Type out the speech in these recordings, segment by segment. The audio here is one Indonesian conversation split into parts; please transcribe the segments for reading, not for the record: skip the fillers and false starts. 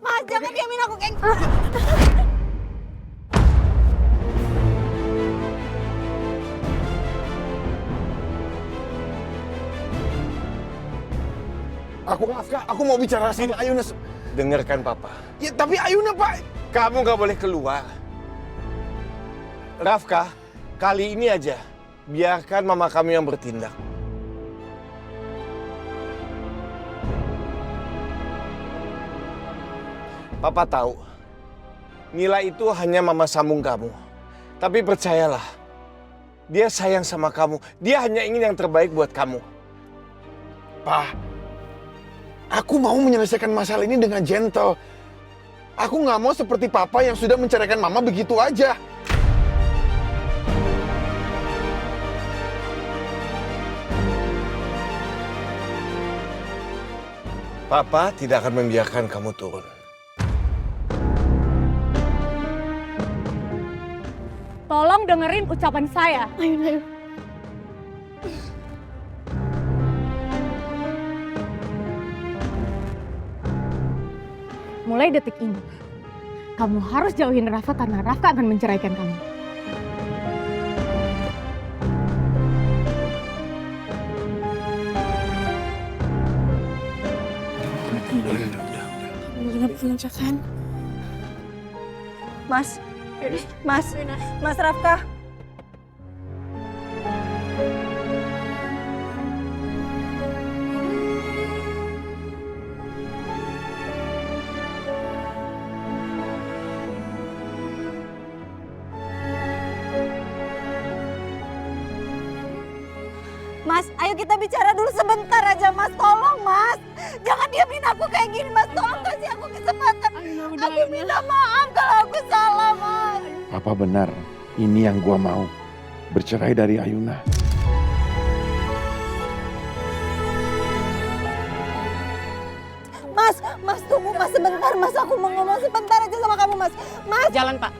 Mas, jangan diamin aku kayak Aku mau bicara sama Ayuna. Dengarkan Papa. Ya, tapi Ayuna, Pak. Kamu gak boleh keluar. Rafka, kali ini aja biarkan mama kamu yang bertindak. Papa tahu, Nila itu hanya mama sambung kamu. Tapi percayalah, dia sayang sama kamu. Dia hanya ingin yang terbaik buat kamu. Pak, aku mau menyelesaikan masalah ini dengan gentle. Aku nggak mau seperti Papa yang sudah menceraikan Mama begitu aja. Papa tidak akan membiarkan kamu turun. Tolong dengerin ucapan saya. Mulai detik ini, kamu harus jauhin Rafa karena Rafa akan menceraikan kamu. Kan? Mas, Mas Rafka. Mas, ayo kita bicara dulu sebentar aja, Mas. Tolong, Mas. Jangan diamin aku kayak gini, Mas. Tolong kasih aku kesempatan. Aku minta maaf kalau aku salah, Mas. Papa benar, ini yang gua mau. Bercerai dari Ayuna. Mas tunggu, Mas sebentar, Mas. Aku mau ngomong sebentar aja sama kamu, Mas. Mas, Jalan, Pak.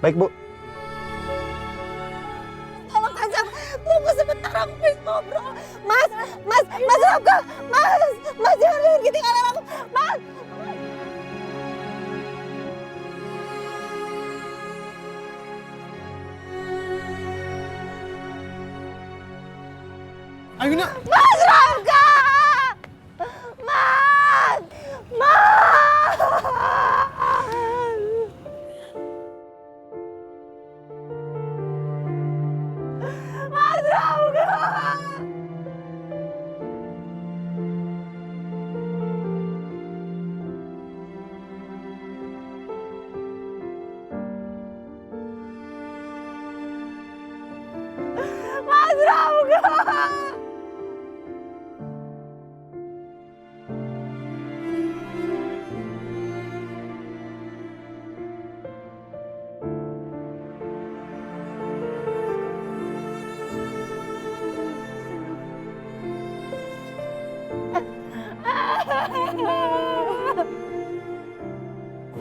Baik, Bu. tolong aja. Tunggu sebentar, aku pengen ngobrol. Mas Rafka. Mas jangan ketinggalan aku. Mas. Ayuna! Mas Rafka! Mas! Mas Rafka! Mas Rafka!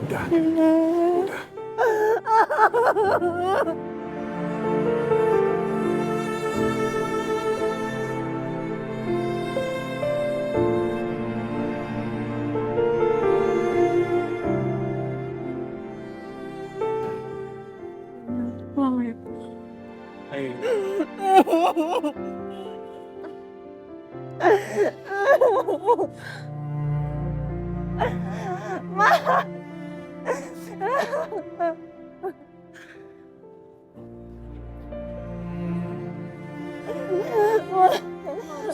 Udah.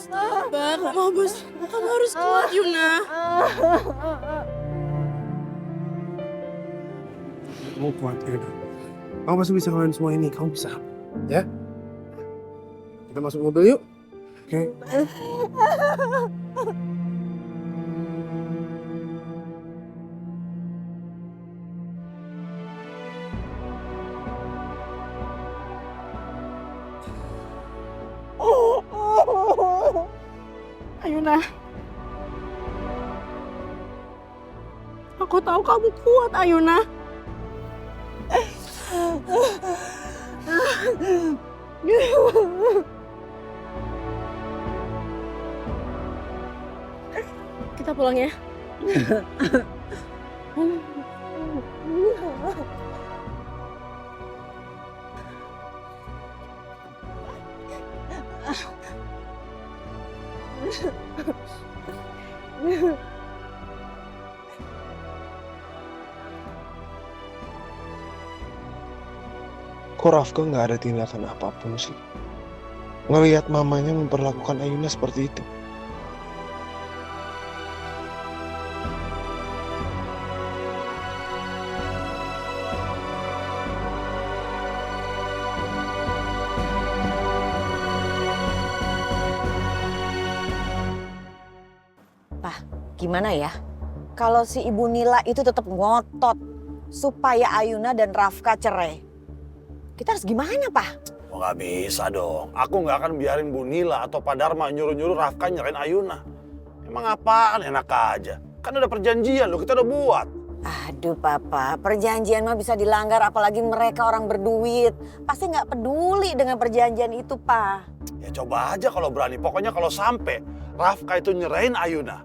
Sabar, kamu harus kuat, Yuna. Kamu kuat, Yuna. Kamu pasti bisa ngelakuin semua ini. Kamu bisa. Ya? Kita masuk mobil yuk. Oke. Ayuna. Aku tahu kamu kuat, Ayuna. Kita pulang ya. Kok Rafka nggak ada tindakan apapun sih? Ngelihat mamanya memperlakukan Ayuna seperti itu. Gimana ya? Kalau si Ibu Nila itu tetap ngotot supaya Ayuna dan Rafka cerai. Kita harus gimana, Pak? Oh, nggak bisa dong. Aku nggak akan biarin Bu Nila atau Pak Dharma nyuruh-nyuruh Rafka nyerahin Ayuna. Emang apaan, enak aja. Kan udah perjanjian loh, kita udah buat. Aduh Papa, perjanjian mah bisa dilanggar apalagi mereka orang berduit. Pasti nggak peduli dengan perjanjian itu, Pak. Ya coba aja kalau berani. Pokoknya kalau sampai Rafka itu nyerahin Ayuna,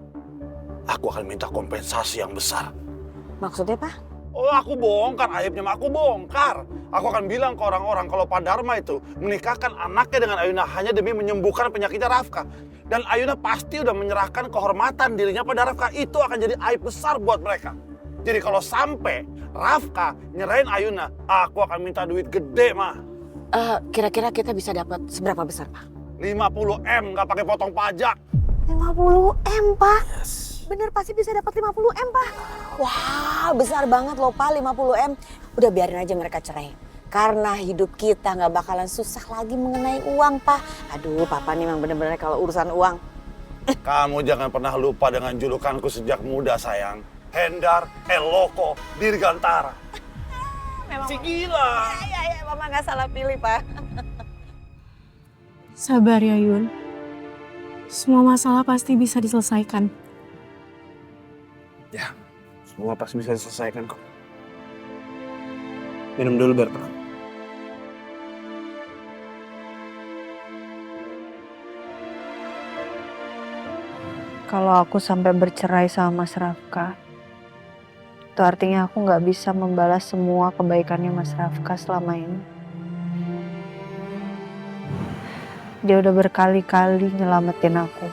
aku akan minta kompensasi yang besar. Maksudnya, Pak? Oh, aku bongkar, aibnya mah aku bongkar. Aku akan bilang ke orang-orang kalau Pak Dharma itu menikahkan anaknya dengan Ayuna hanya demi menyembuhkan penyakitnya Rafka. Dan Ayuna pasti udah menyerahkan kehormatan dirinya pada Rafka. Itu akan jadi aib besar buat mereka. Jadi kalau sampai Rafka nyerahin Ayuna, aku akan minta duit gede, mah. Kira-kira kita bisa dapat seberapa besar, Pak? 50 M, nggak pakai potong pajak. 50 M, Pak. Bener pasti bisa dapat 50 M, Pak. Wah, besar banget loh, Pak, 50 M. Udah biarin aja mereka cerai. Karena hidup kita nggak bakalan susah lagi mengenai uang, Pak. Aduh, Papa nih memang bener-bener kalau urusan uang. Kamu jangan pernah lupa dengan julukanku sejak muda, sayang. Hendar, Eloko, Dirgantara. Memang Si gila. Ya, Mama nggak salah pilih, Pak. Sabar ya Yun. Semua masalah pasti bisa diselesaikan. Ya, semua pasti bisa diselesaikan kok. Minum dulu biar tenang. Kalau aku sampai bercerai sama Mas Rafka, itu artinya aku nggak bisa membalas semua kebaikannya Mas Rafka selama ini. Dia udah berkali-kali nyelamatin aku.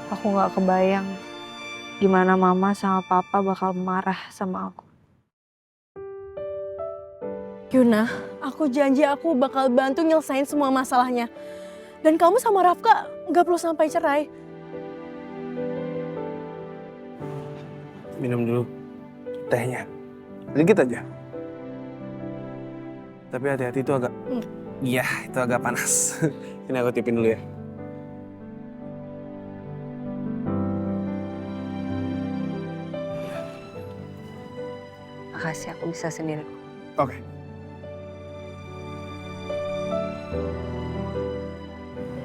Aku nggak kebayang gimana Mama sama Papa bakal marah sama aku. Yuna, aku janji aku bakal bantu nyelesain semua masalahnya. Dan kamu sama Rafka nggak perlu sampai cerai. Minum dulu tehnya. Sedikit aja. Tapi hati-hati itu agak... Iya, itu agak panas. Ini aku tipin dulu ya. Makasih, aku bisa sendiri. Oke.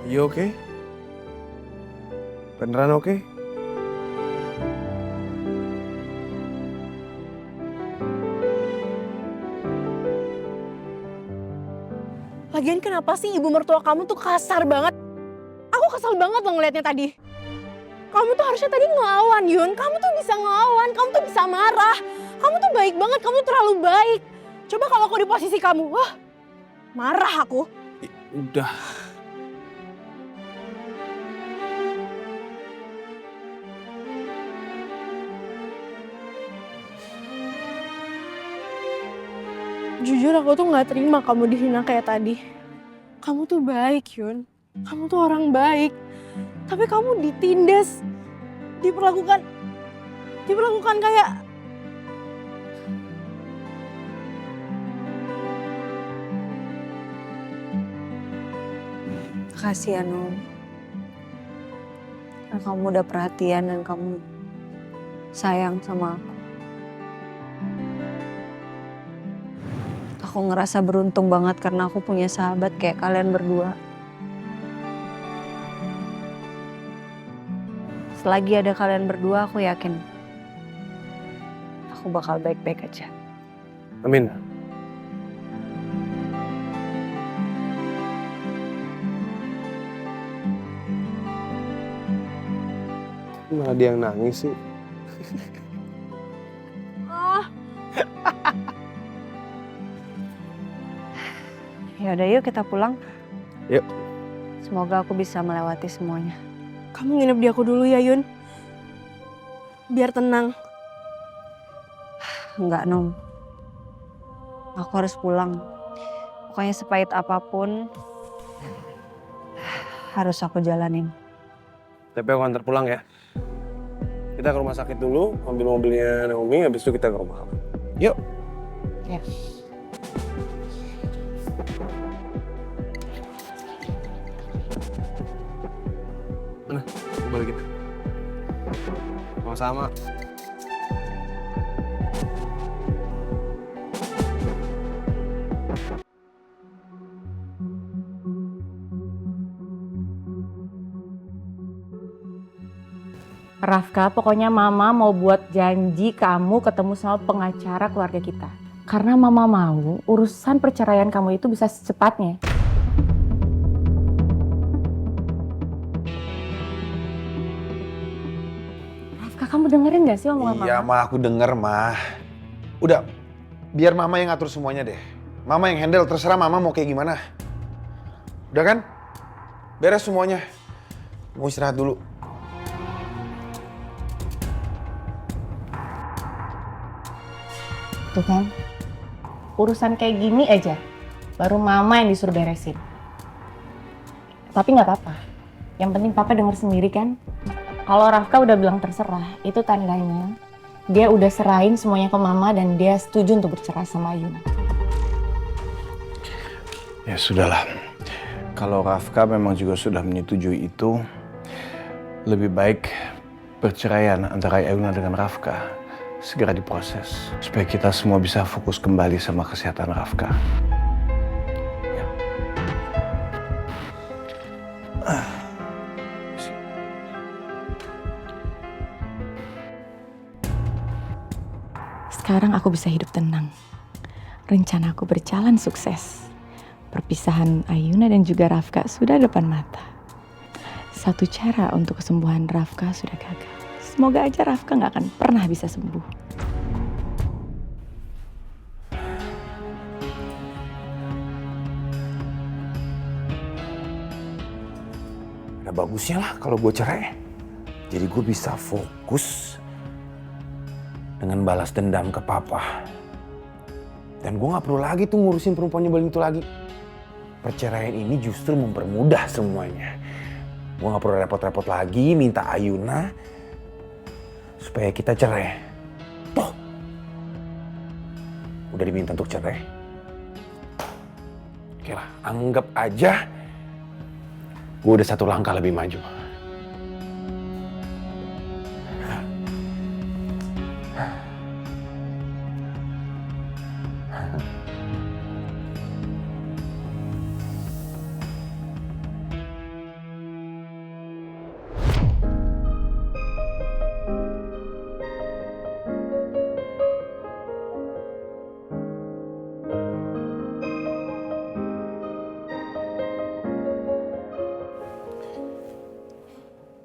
You okay? Beneran oke? Lagian kenapa sih ibu mertua kamu tuh kasar banget? Aku kesel banget loh ngeliatnya tadi. Kamu tuh harusnya tadi ngelawan, Yun. Kamu tuh bisa ngelawan, kamu tuh bisa marah. Kamu tuh baik banget, kamu tuh terlalu baik. Coba kalau aku di posisi kamu, wah, marah aku. Udah. Jujur aku tuh gak terima kamu dihina kayak tadi. Kamu tuh baik, Yun. Kamu tuh orang baik. Tapi kamu ditindas, diperlakukan kayak... Makasih ya, Nom. Karena kamu udah perhatian dan kamu sayang sama aku. Aku ngerasa beruntung banget karena aku punya sahabat kayak kalian berdua. Selagi ada kalian berdua, aku yakin aku bakal baik-baik aja. Amin. Malah dia yang nangis sih. Ya udah yuk kita pulang. Yuk. Semoga aku bisa melewati semuanya. Kamu nginep di aku dulu ya, Yun. Biar tenang. Enggak, Nom. Aku harus pulang. Pokoknya sepahit apapun harus aku jalanin. Tapi aku antar pulang ya. Kita ke rumah sakit dulu, ambil mobilnya Naomi, habis itu kita ke rumah kamu. Yuk. Ya. Mana? Balikin. Sama-sama. Rafka, pokoknya mama mau buat janji kamu ketemu sama pengacara keluarga kita. Karena mama mau urusan perceraian kamu itu bisa secepatnya. Rafka, kamu dengerin gak sih omongan mama? Iya, Ma, aku denger, Ma. Udah, biar Mama yang ngatur semuanya deh. Mama yang handle, terserah Mama mau kayak gimana. Udah kan? Beres semuanya. Mau istirahat dulu. Tuh kan, urusan kayak gini aja, baru mama yang disuruh beresin. Tapi nggak apa-apa, yang penting papa dengar sendiri kan. Kalau Rafka udah bilang terserah, itu tandanya dia udah serahin semuanya ke mama dan dia setuju untuk bercerai sama Ayuna. Ya sudahlah, kalau Rafka memang juga sudah menyetujui itu, lebih baik perceraian antara Ayuna dengan Rafka segera diproses supaya kita semua bisa fokus kembali sama kesehatan Rafka. Ya. Sekarang aku bisa hidup tenang. Rencanaku berjalan sukses. Perpisahan Ayuna dan juga Rafka sudah depan mata. Satu cara untuk kesembuhan Rafka sudah gagal. Semoga aja Rafka nggak akan pernah bisa sembuh. Ada bagusnya lah kalau gue cerai. Jadi gue bisa fokus dengan balas dendam ke papa. Dan gue gak perlu lagi tuh ngurusin perempuan nyebelin itu lagi. Perceraian ini justru mempermudah semuanya. Gue gak perlu repot-repot lagi minta Ayuna supaya kita cerai. Toh, udah diminta untuk cerai. Oke lah, anggap aja gue udah satu langkah lebih maju.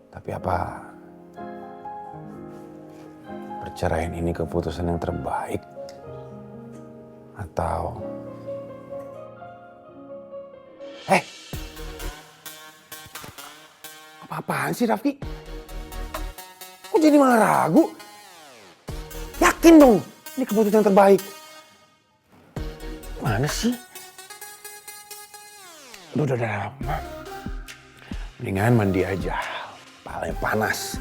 Tapi apa perceraian ini keputusan yang terbaik? Atau apa-apaan sih Rafki? Kok jadi malah ragu? Yakin dong ini keputusan yang terbaik. Mana sih? Udah. Mendingan mandi aja. Palanya panas.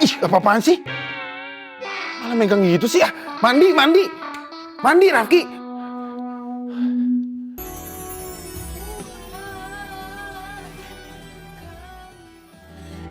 Ih, apa-apaan sih? Malah megang gitu sih ya. Mandi, Rafki.